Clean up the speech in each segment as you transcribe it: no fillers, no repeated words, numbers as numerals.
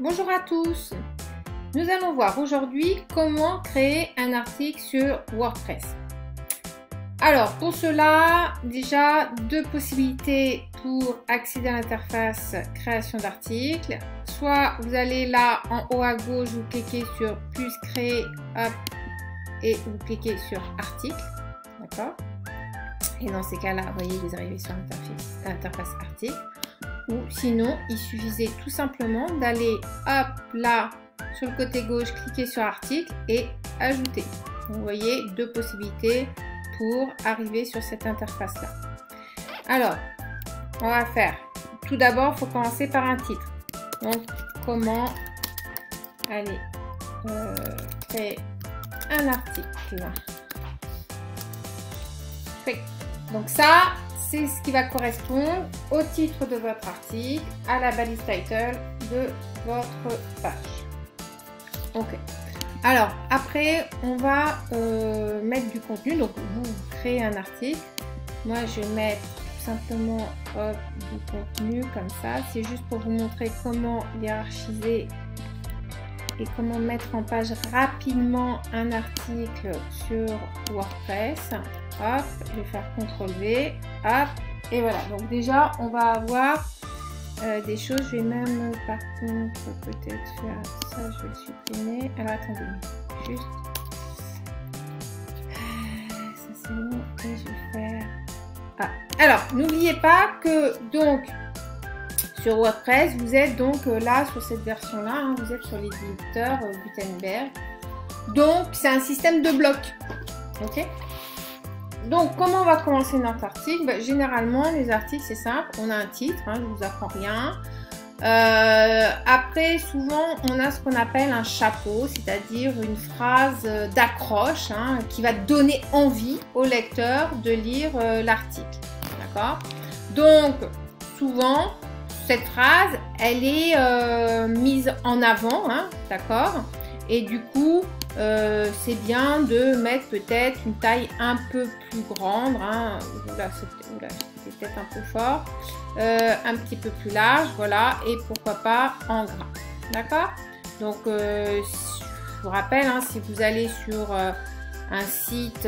Bonjour à tous. Nous allons voir aujourd'hui comment créer un article sur WordPress. Alors pour cela, déjà deux possibilités pour accéder à l'interface création d'articles. Soit vous allez là en haut à gauche, vous cliquez sur plus créer, hop, et vous cliquez sur article, d'accord. Et dans ces cas-là, vous voyez, vous arrivez sur l'interface article. Ou sinon, il suffisait tout simplement d'aller hop là sur le côté gauche, cliquer sur article et ajouter. Donc, vous voyez, deux possibilités pour arriver sur cette interface là. Alors, on va faire. Tout d'abord, il faut commencer par un titre. Donc, comment aller créer un article. Donc ça, c'est ce qui va correspondre au titre de votre article, à la balise title de votre page. Ok. Alors, après, on va mettre du contenu. Donc, vous créez un article. Moi, je vais mettre tout simplement du contenu comme ça. C'est juste pour vous montrer comment hiérarchiser et comment mettre en page rapidement un article sur WordPress. Hop, je vais faire CTRL-V, hop, et voilà. Donc déjà, on va avoir des choses. Je vais même, par contre, peut-être faire ça, je vais le supprimer. Alors, attendez, juste. Ça, c'est bon. Et je vais faire... Ah, alors, n'oubliez pas que, donc, sur WordPress, vous êtes donc là, sur cette version-là, hein, vous êtes sur l'éditeur Gutenberg. Donc, c'est un système de blocs, ok? Donc, comment on va commencer notre article? Ben, généralement, les articles, c'est simple. On a un titre, hein, je ne vous apprends rien. Après, souvent, on a ce qu'on appelle un chapeau, c'est-à-dire une phrase d'accroche hein, qui va donner envie au lecteur de lire l'article. D'accord? Donc, souvent, cette phrase, elle est mise en avant, hein, d'accord? Et du coup, c'est bien de mettre peut-être une taille un peu plus grande, hein. Oula, c'était peut-être un peu fort, un petit peu plus large, voilà, et pourquoi pas en gras, d'accord. Donc, je vous rappelle, hein, si vous allez sur un site,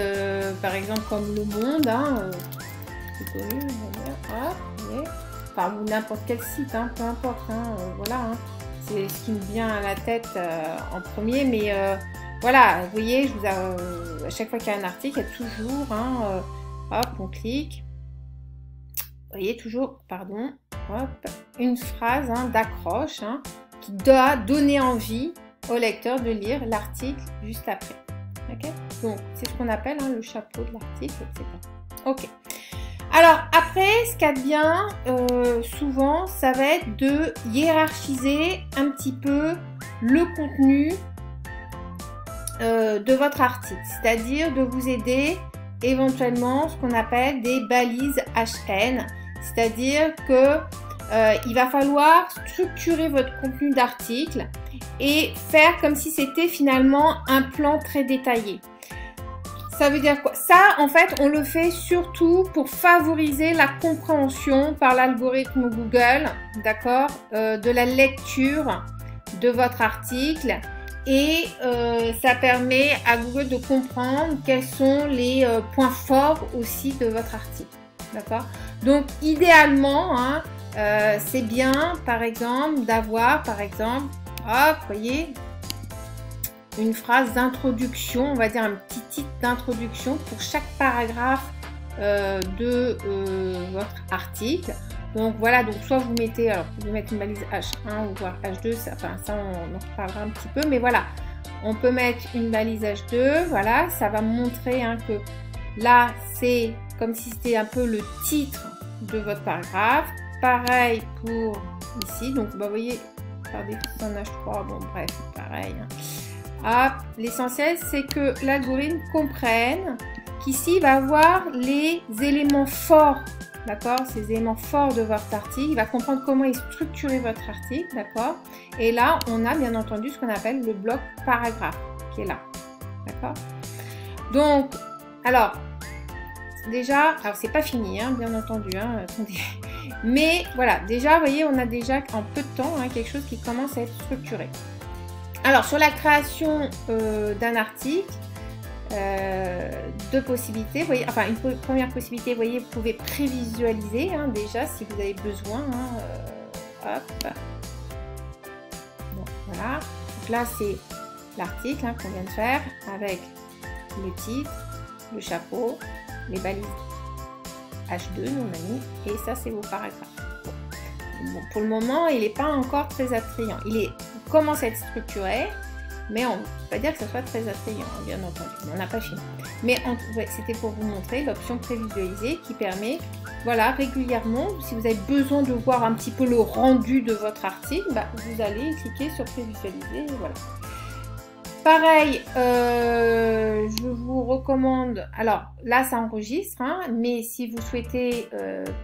par exemple comme Le Monde, hein, c'est connu, enfin, ou n'importe quel site, hein, peu importe, hein, voilà, hein, c'est ce qui me vient à la tête en premier, mais voilà, vous voyez, à chaque fois qu'il y a un article, il y a toujours, hein, hop, on clique, vous voyez, toujours, pardon, hop, une phrase hein, d'accroche hein, qui doit donner envie au lecteur de lire l'article juste après. Ok, donc, c'est ce qu'on appelle hein, le chapeau de l'article, etc. Ok. Alors, après, ce qu'il y a de bien, souvent, ça va être de hiérarchiser un petit peu le contenu de votre article, c'est-à-dire de vous aider éventuellement ce qu'on appelle des balises HN, c'est-à-dire que il va falloir structurer votre contenu d'article et faire comme si c'était finalement un plan très détaillé. Ça veut dire quoi? Ça, en fait, on le fait surtout pour favoriser la compréhension par l'algorithme Google, d'accord, de la lecture de votre article. Et ça permet à Google de comprendre quels sont les points forts aussi de votre article. D'accord? Donc, idéalement, hein, c'est bien, par exemple, d'avoir, par exemple, hop, vous voyez, une phrase d'introduction, on va dire un petit titre d'introduction pour chaque paragraphe de votre article. Donc voilà, donc soit vous mettez, alors vous pouvez mettre une balise H1 ou voire H2, ça on en reparlera un petit peu, mais voilà, on peut mettre une balise H2, voilà, ça va montrer hein, que là c'est comme si c'était un peu le titre de votre paragraphe. Pareil pour ici, donc bah, vous voyez, par défaut c'est en H3, bon bref, pareil. Hein. Ah, l'essentiel c'est que l'algorithme comprenne qu'ici il va avoir les éléments forts. D'accord, ces éléments forts de votre article, il va comprendre comment est structuré votre article, d'accord. Et là, on a bien entendu ce qu'on appelle le bloc paragraphe qui est là, d'accord. Donc, alors, déjà, alors c'est pas fini, hein, bien entendu, hein, attendez, Mais voilà, déjà, vous voyez, on a déjà en peu de temps quelque chose qui commence à être structuré. Alors, sur la création d'un article, deux possibilités. Vous voyez, enfin, une première possibilité, vous voyez, vous pouvez prévisualiser déjà si vous avez besoin. Hop. Bon, voilà. Donc là, c'est l'article qu'on vient de faire avec le titre, le chapeau, les balises H2, nous on a mis, et ça c'est vos paragraphes. Bon, pour le moment, il n'est pas encore très attrayant. Il commence à être structuré, mais on ne peut pas dire que ce soit très attrayant, bien entendu. On n'a pas fini. Mais ouais, c'était pour vous montrer l'option prévisualiser qui permet, voilà, régulièrement, si vous avez besoin de voir un petit peu le rendu de votre article, vous allez cliquer sur prévisualiser, et voilà. Pareil, je vous recommande, alors là ça enregistre, mais si vous souhaitez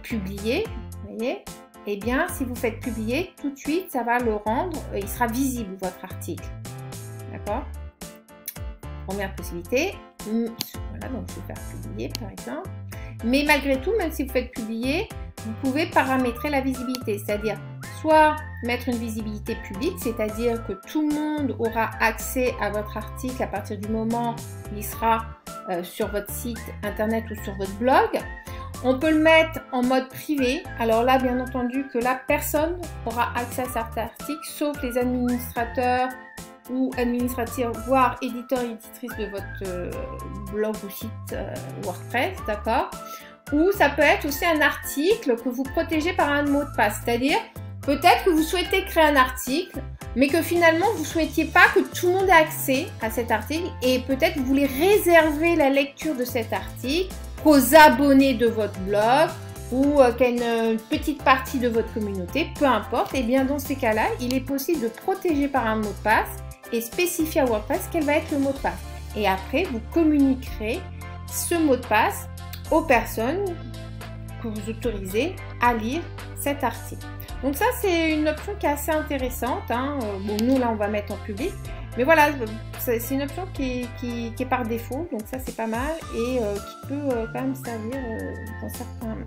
publier, vous voyez, eh bien si vous faites publier, tout de suite ça va le rendre, il sera visible votre article, d'accord? Première possibilité, voilà, donc je vais faire publier par exemple, mais malgré tout, même si vous faites publier, vous pouvez paramétrer la visibilité, c'est-à-dire soit mettre une visibilité publique, c'est-à-dire que tout le monde aura accès à votre article à partir du moment où il sera sur votre site internet ou sur votre blog. On peut le mettre en mode privé. Alors là, bien entendu, que la personne aura accès à cet article, sauf les administrateurs ou administrateurs, voire éditeurs et éditrices de votre blog ou site WordPress, d'accord? Ou ça peut être aussi un article que vous protégez par un mot de passe, c'est-à-dire peut-être que vous souhaitez créer un article, mais que finalement vous ne souhaitiez pas que tout le monde ait accès à cet article et peut-être vous voulez réserver la lecture de cet article qu'aux abonnés de votre blog ou qu'à une petite partie de votre communauté, peu importe. Et bien dans ces cas-là, il est possible de protéger par un mot de passe et spécifier à WordPress quel va être le mot de passe. Et après, vous communiquerez ce mot de passe aux personnes que vous autorisez à lire cet article. Donc ça, c'est une option qui est assez intéressante. Bon, nous, là, on va mettre en public. Mais voilà, c'est une option qui est par défaut. Donc ça, c'est pas mal. Et qui peut quand même servir dans certains...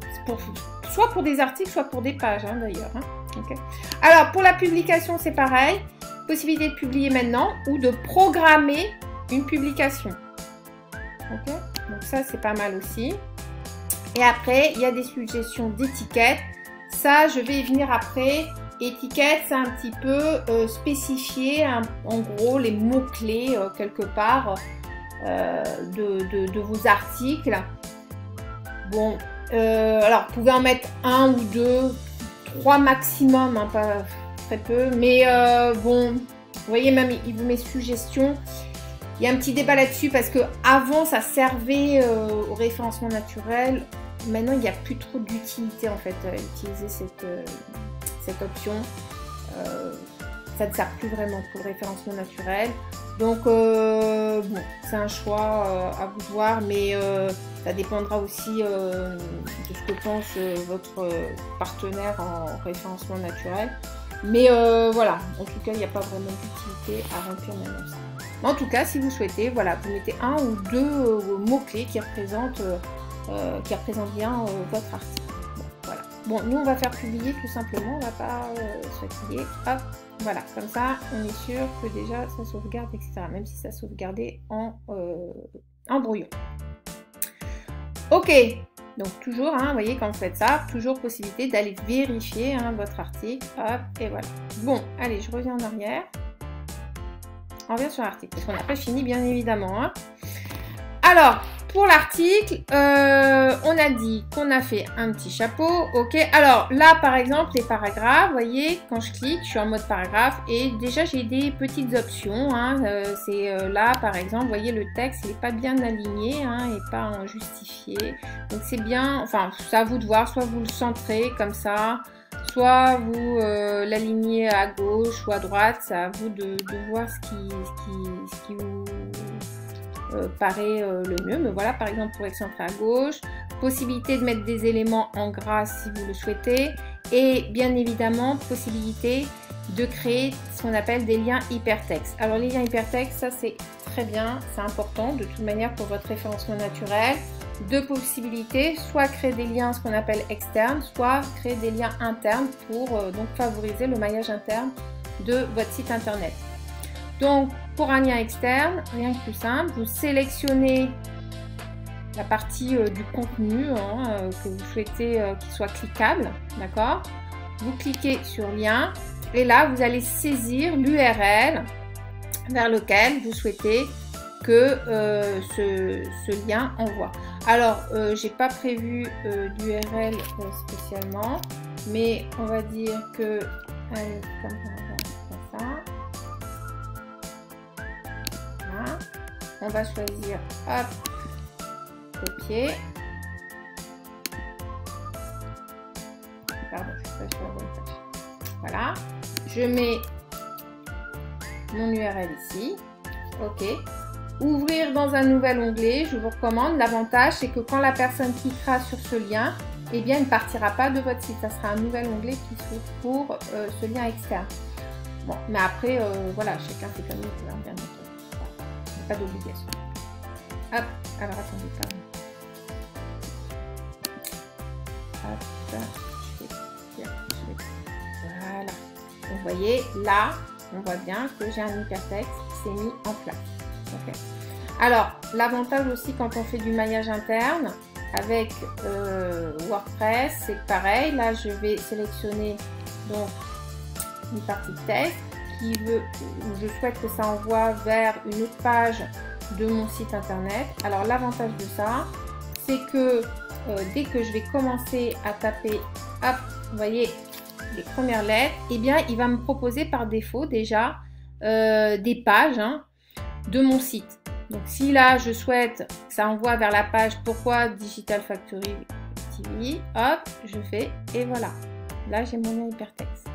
soit pour des articles, soit pour des pages, d'ailleurs. Okay. Alors, pour la publication, c'est pareil. Possibilité de publier maintenant ou de programmer une publication. Okay. Donc ça, c'est pas mal aussi. Et après, il y a des suggestions d'étiquettes. Ça, je vais y venir après. Étiquette, c'est un petit peu spécifier en gros les mots-clés quelque part de vos articles. Bon, alors vous pouvez en mettre un ou deux, trois maximum, pas très peu. Mais bon, vous voyez, même il vous met suggestions. Il y a un petit débat là-dessus parce que avant ça servait au référencement naturel. Maintenant, il n'y a plus trop d'utilité en fait à utiliser cette option. Ça ne sert plus vraiment pour le référencement naturel. Donc, bon, c'est un choix à vous voir, mais ça dépendra aussi de ce que pense votre partenaire en référencement naturel. Mais voilà, en tout cas, il n'y a pas vraiment d'utilité à remplir maintenant ça. Mais en tout cas, si vous souhaitez, voilà, vous mettez un ou deux mots-clés qui représentent bien votre article. Bon, voilà. Bon, nous on va faire publier tout simplement, on va pas se fatiguer. Hop, voilà, comme ça on est sûr que déjà ça sauvegarde, etc. Même si ça sauvegardait en brouillon. Ok, donc toujours, vous voyez quand vous faites ça, toujours possibilité d'aller vérifier votre article. Hop, et voilà. Bon, allez, je reviens en arrière. On revient sur l'article, parce qu'on n'a pas fini bien évidemment. Alors, pour l'article, on a dit qu'on a fait un petit chapeau, ok. Alors là, par exemple, les paragraphes, vous voyez, quand je clique, je suis en mode paragraphe et déjà j'ai des petites options. C'est là, par exemple, vous voyez, le texte, il n'est pas bien aligné et pas justifié. Donc c'est bien, enfin, c'est à vous de voir, soit vous le centrez comme ça, soit vous l'alignez à gauche ou à droite, c'est à vous de voir ce qui vous paraît le mieux. Mais voilà, par exemple, pour excentrer à gauche, possibilité de mettre des éléments en gras si vous le souhaitez, et bien évidemment possibilité de créer ce qu'on appelle des liens hypertextes. Alors les liens hypertextes, ça c'est très bien, c'est important de toute manière pour votre référencement naturel. deux possibilités, soit créer des liens, ce qu'on appelle externes, soit créer des liens internes pour donc favoriser le maillage interne de votre site internet. Donc, pour un lien externe, rien de plus simple, vous sélectionnez la partie du contenu que vous souhaitez qu'il soit cliquable, d'accord? Vous cliquez sur lien et là, vous allez saisir l'URL vers lequel vous souhaitez que ce lien envoie. Alors, j'ai pas prévu d'URL spécialement, mais on va dire que allez, comme ça. Voilà. On va choisir, hop, copier. Pardon, je suis pas sur la bonne page. Voilà. Je mets mon URL ici. OK. Ouvrir dans un nouvel onglet, je vous recommande. L'avantage, c'est que quand la personne cliquera sur ce lien, eh bien, il ne partira pas de votre site. Ça sera un nouvel onglet qui s'ouvre pour ce lien externe. Bon, mais après, voilà, chacun fait comme il veut, hein, bien entendu. Pas d'obligation. Hop, alors attendez, pardon. Hop, voilà. Donc, vous voyez, là, on voit bien que j'ai un hypertexte qui s'est mis en place. Okay. Alors, l'avantage aussi quand on fait du maillage interne avec WordPress, c'est pareil. Là, je vais sélectionner donc une partie de texte où je souhaite que ça envoie vers une autre page de mon site internet. Alors, l'avantage de ça, c'est que dès que je vais commencer à taper, hop, vous voyez, les premières lettres, eh bien, il va me proposer par défaut déjà des pages de mon site. Donc si là je souhaite que ça envoie vers la page pourquoi Digital Factory TV, hop, je fais et voilà. Là j'ai mon lien hypertexte.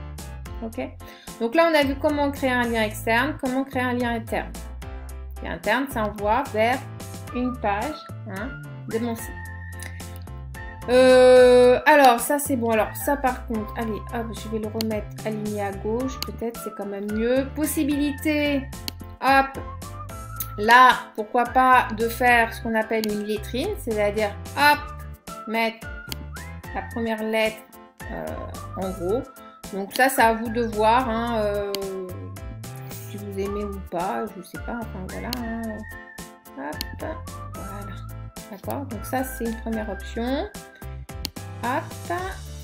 Ok. Donc là on a vu comment créer un lien externe, comment créer un lien interne. Lien interne, ça envoie vers une page de mon site. Alors ça c'est bon. Alors ça par contre, allez, hop, je vais le remettre aligné à gauche. Peut-être c'est quand même mieux. Possibilité, hop. Là, pourquoi pas de faire ce qu'on appelle une lettrine, c'est-à-dire, hop, mettre la première lettre en gros. Donc ça, c'est à vous de voir, si vous aimez ou pas, je sais pas, enfin voilà. Hop, voilà, d'accord. Donc ça, c'est une première option. Hop.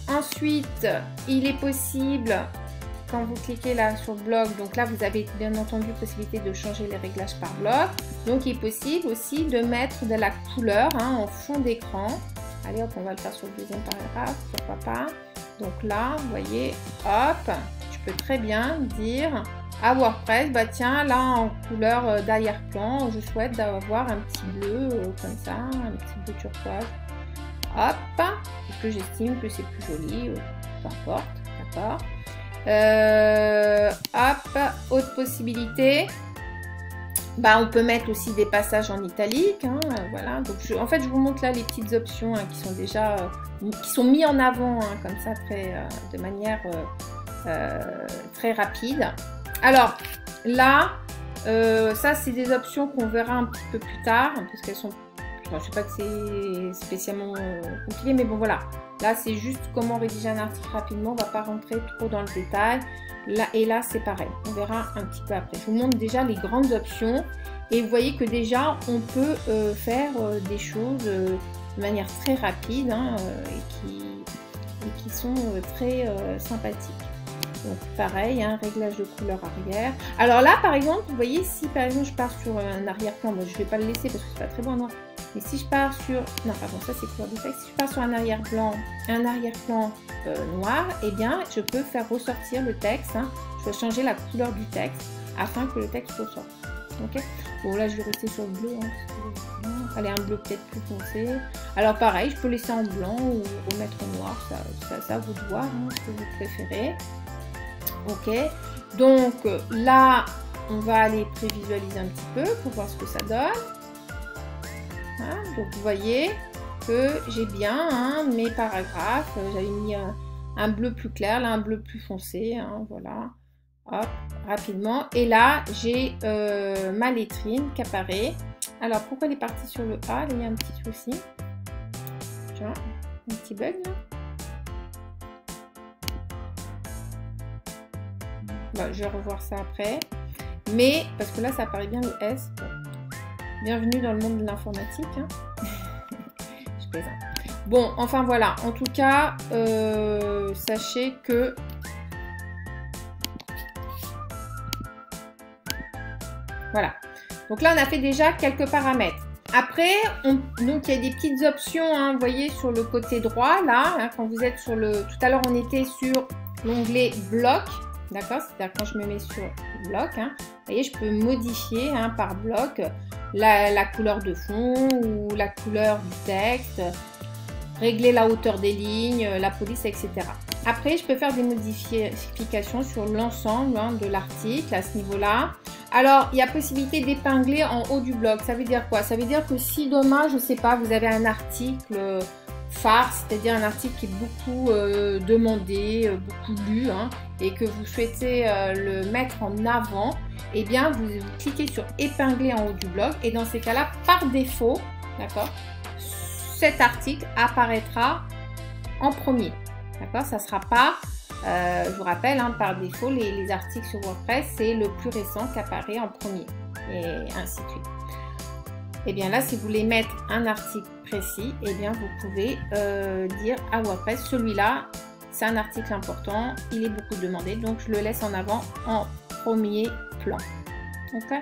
Ensuite, il est possible... Quand vous cliquez là sur bloc, donc là vous avez bien entendu possibilité de changer les réglages par bloc. Donc il est possible aussi de mettre de la couleur en fond d'écran. Allez hop, on va le faire sur le deuxième paragraphe, pourquoi pas. Donc là, vous voyez, hop, je peux très bien dire à WordPress, bah tiens, là en couleur d'arrière-plan, je souhaite avoir un petit bleu comme ça, un petit bleu turquoise. Hop, parce que j'estime que c'est plus joli, peu importe, d'accord. Hop, autre possibilité, bah, on peut mettre aussi des passages en italique, voilà. Donc en fait je vous montre là les petites options qui sont déjà qui sont mis en avant comme ça de manière très rapide. Alors là ça c'est des options qu'on verra un petit peu plus tard parce qu'elles sont, je ne sais pas que c'est spécialement compliqué, mais bon voilà. Là, c'est juste comment rédiger un article rapidement. On ne va pas rentrer trop dans le détail. Là, et là, c'est pareil. On verra un petit peu après. Je vous montre déjà les grandes options. Et vous voyez que déjà, on peut faire des choses de manière très rapide et qui sont très sympathiques. Donc, pareil, réglage de couleur arrière. Alors là, par exemple, vous voyez, si par exemple, je pars sur un arrière-plan, bon, je ne vais pas le laisser parce que c'est pas très bon noir. Et si je pars sur... Non, pardon, ça c'est couleur du texte. Si je pars sur un arrière-plan noir, eh bien, je peux faire ressortir le texte. Je peux changer la couleur du texte afin que le texte ressorte. Ok. Bon, là, je vais rester sur le bleu. Allez, un bleu peut-être plus foncé. Alors, pareil, je peux laisser en blanc ou remettre en noir. Ça vous de voir ce que vous préférez. Ok. Donc, là, on va aller prévisualiser un petit peu pour voir ce que ça donne. Donc vous voyez que j'ai bien mes paragraphes, j'avais mis un bleu plus clair, là un bleu plus foncé, voilà, hop, rapidement. Et là j'ai ma lettrine qui apparaît. Alors pourquoi elle est partie sur le A? Il y a un petit souci. Tiens, un petit bug là. Bon, je vais revoir ça après. Mais, parce que là, ça apparaît bien le S. Bon. Bienvenue dans le monde de l'informatique. Hein. Je plaisante. Bon, enfin voilà. En tout cas, sachez que... Voilà. Donc là, on a fait déjà quelques paramètres. Après, donc il y a des petites options, hein, vous voyez, sur le côté droit, là, hein, quand vous êtes sur le... Tout à l'heure, on était sur l'onglet bloc. D'accord, c'est-à-dire quand je me mets sur bloc, hein, vous voyez, je peux modifier hein, par bloc la couleur de fond ou la couleur du texte, régler la hauteur des lignes, la police, etc. Après, je peux faire des modifications sur l'ensemble hein, de l'article à ce niveau-là. Alors, il y a possibilité d'épingler en haut du bloc. Ça veut dire quoi? Ça veut dire que si demain, je ne sais pas, vous avez un article phare, c'est-à-dire un article qui est beaucoup demandé, beaucoup lu, hein, et que vous souhaitez le mettre en avant, eh bien, vous cliquez sur épingler en haut du bloc et dans ces cas-là, par défaut, d'accord, cet article apparaîtra en premier. D'accord, ça ne sera pas, je vous rappelle, hein, par défaut, les articles sur WordPress, c'est le plus récent qui apparaît en premier et ainsi de suite. Et bien là, si vous voulez mettre un article précis, et bien vous pouvez dire à WordPress, celui-là, c'est un article important, il est beaucoup demandé, donc je le laisse en avant en premier plan. Okay.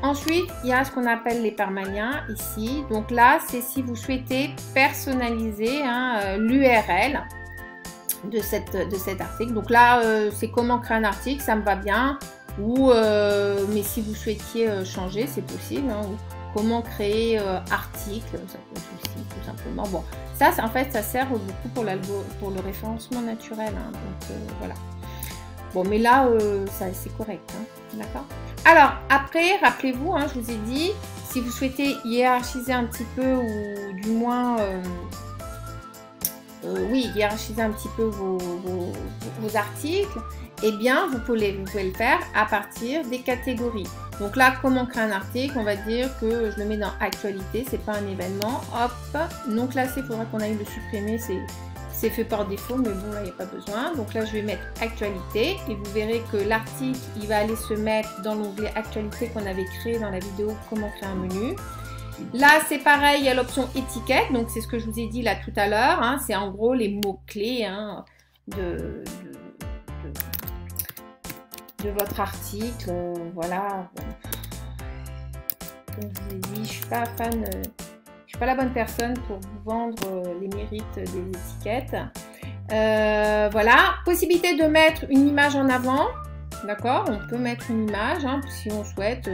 Ensuite, il y a ce qu'on appelle les permaliens ici. Donc là, c'est si vous souhaitez personnaliser hein, l'URL de cet article. Donc là, c'est comment créer un article, ça me va bien. Ou mais si vous souhaitiez changer, c'est possible. Hein, comment créer article, ça peut être aussi tout simplement. Bon, ça en fait ça sert beaucoup pour le référencement naturel, hein, donc voilà. Bon, mais là c'est correct, hein, d'accord. Alors après, rappelez-vous, hein, je vous ai dit, si vous souhaitez hiérarchiser un petit peu ou du moins oui, hiérarchiser un petit peu vos articles, eh bien vous pouvez le faire à partir des catégories. Donc là, comment créer un article? On va dire que je le mets dans actualité, c'est pas un événement. Hop, non classé, il faudra qu'on aille le supprimer, c'est fait par défaut, mais bon là il n'y a pas besoin. Donc là je vais mettre actualité et vous verrez que l'article il va aller se mettre dans l'onglet actualité qu'on avait créé dans la vidéo comment créer un menu. Là c'est pareil, il y a l'option étiquette, donc c'est ce que je vous ai dit là tout à l'heure, hein, c'est en gros les mots-clés hein, de votre article, voilà. Comme je vous ai dit, je suis pas fan, je suis pas la bonne personne pour vous vendre les mérites des étiquettes. Voilà, possibilité de mettre une image en avant, d'accord, on peut mettre une image hein, si on souhaite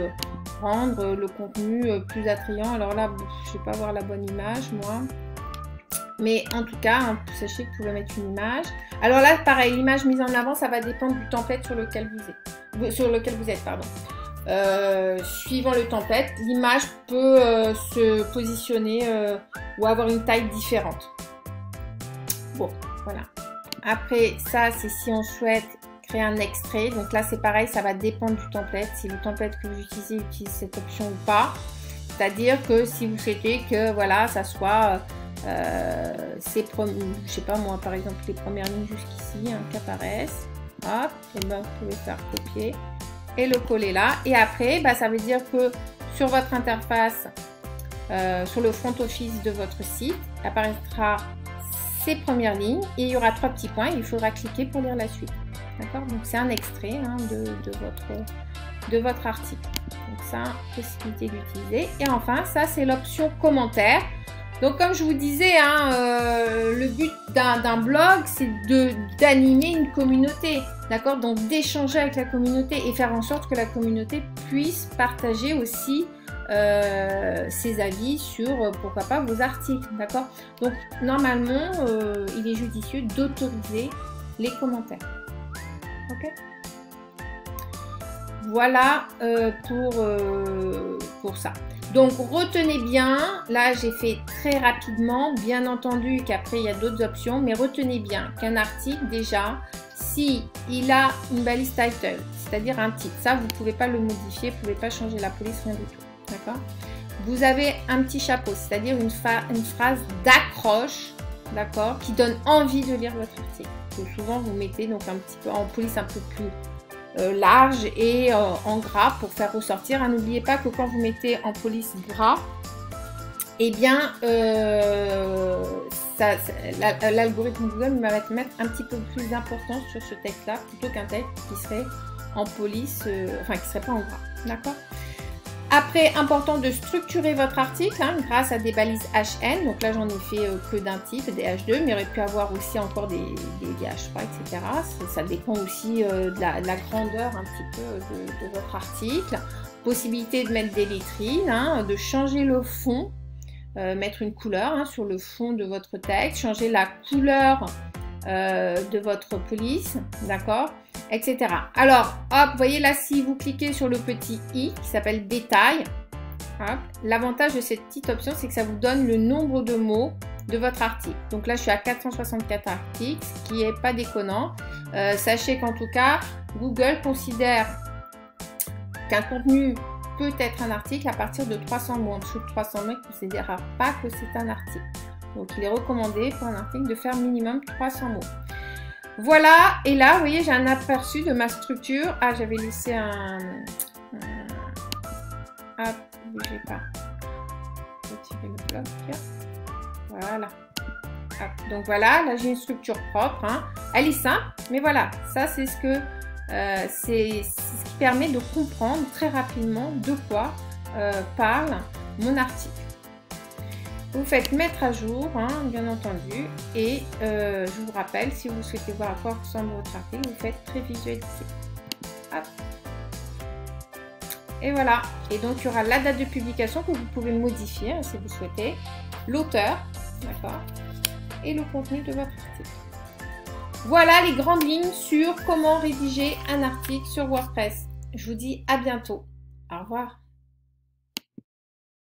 rendre le contenu plus attrayant. Alors là, je sais pas voir la bonne image moi. Mais en tout cas, hein, sachez que vous pouvez mettre une image. Alors là, pareil, l'image mise en avant, ça va dépendre du template sur lequel vous êtes. Pardon. Suivant le template, l'image peut se positionner ou avoir une taille différente. Bon, voilà. Après, ça, c'est si on souhaite créer un extrait. Donc là, c'est pareil, ça va dépendre du template. Si le template que vous utilisez utilise cette option ou pas. C'est-à-dire que si vous souhaitez que voilà, ça soit... je sais pas moi par exemple les premières lignes jusqu'ici hein, qui apparaissent, hop, et ben vous pouvez faire copier et le coller là et après bah, ça veut dire que sur votre interface sur le front office de votre site apparaîtra ces premières lignes et il y aura 3 petits points et il faudra cliquer pour lire la suite, d'accord. Donc c'est un extrait hein, de votre article, donc ça possibilité d'utiliser. Et enfin ça c'est l'option commentaire. Donc comme je vous disais, hein, le but d'un blog, c'est d'animer une communauté, d'accord? Donc d'échanger avec la communauté et faire en sorte que la communauté puisse partager aussi ses avis sur, pourquoi pas, vos articles, d'accord? Donc normalement, il est judicieux d'autoriser les commentaires, ok? Voilà pour ça. Donc retenez bien, là j'ai fait très rapidement, bien entendu qu'après il y a d'autres options, mais retenez bien qu'un article déjà, si il a une balise title, c'est-à-dire un titre, ça vous ne pouvez pas le modifier, vous ne pouvez pas changer la police, rien du tout, d'accord. vous avez un petit chapeau, c'est-à-dire une phrase d'accroche, d'accord, qui donne envie de lire votre article. Donc, souvent, vous mettez donc un petit peu en police un peu plus large et en gras pour faire ressortir. N'oubliez pas que quand vous mettez en police gras, eh bien, l'algorithme Google va mettre un petit peu plus d'importance sur ce texte-là plutôt qu'un texte qui serait en police, enfin qui ne serait pas en gras, d'accord? Après, important de structurer votre article grâce à des balises HN. Donc là, j'en ai fait que d'un type, des H2, mais il aurait pu avoir aussi encore des H3, etc. Ça dépend aussi de la grandeur un petit peu de votre article. Possibilité de mettre des lettrines, de changer le fond, mettre une couleur sur le fond de votre texte, changer la couleur de votre police, d'accord, etc. Alors, hop, vous voyez là, si vous cliquez sur le petit i qui s'appelle détail, l'avantage de cette petite option, c'est que ça vous donne le nombre de mots de votre article. Donc là, je suis à 464 articles, ce qui n'est pas déconnant. Sachez qu'en tout cas, Google considère qu'un contenu peut être un article à partir de 300 mots. En dessous de 300 mots, il ne considérera pas que c'est un article. Donc, il est recommandé pour un article de faire minimum 300 mots. Voilà, et là, vous voyez, j'ai un aperçu de ma structure. Ah, j'avais laissé Ah, bougez pas. Retirer le bloc. Voilà. Hop. Donc voilà, là j'ai une structure propre. Elle est simple, mais voilà, ça c'est ce que c'est ce qui permet de comprendre très rapidement de quoi parle mon article. Vous faites mettre à jour, bien entendu, et je vous rappelle, si vous souhaitez voir à quoi ressemble votre article, vous faites prévisualiser. Hop. Et voilà. Et donc, il y aura la date de publication que vous pouvez modifier si vous souhaitez, l'auteur, d'accord, et le contenu de votre article. Voilà les grandes lignes sur comment rédiger un article sur WordPress. Je vous dis à bientôt. Au revoir.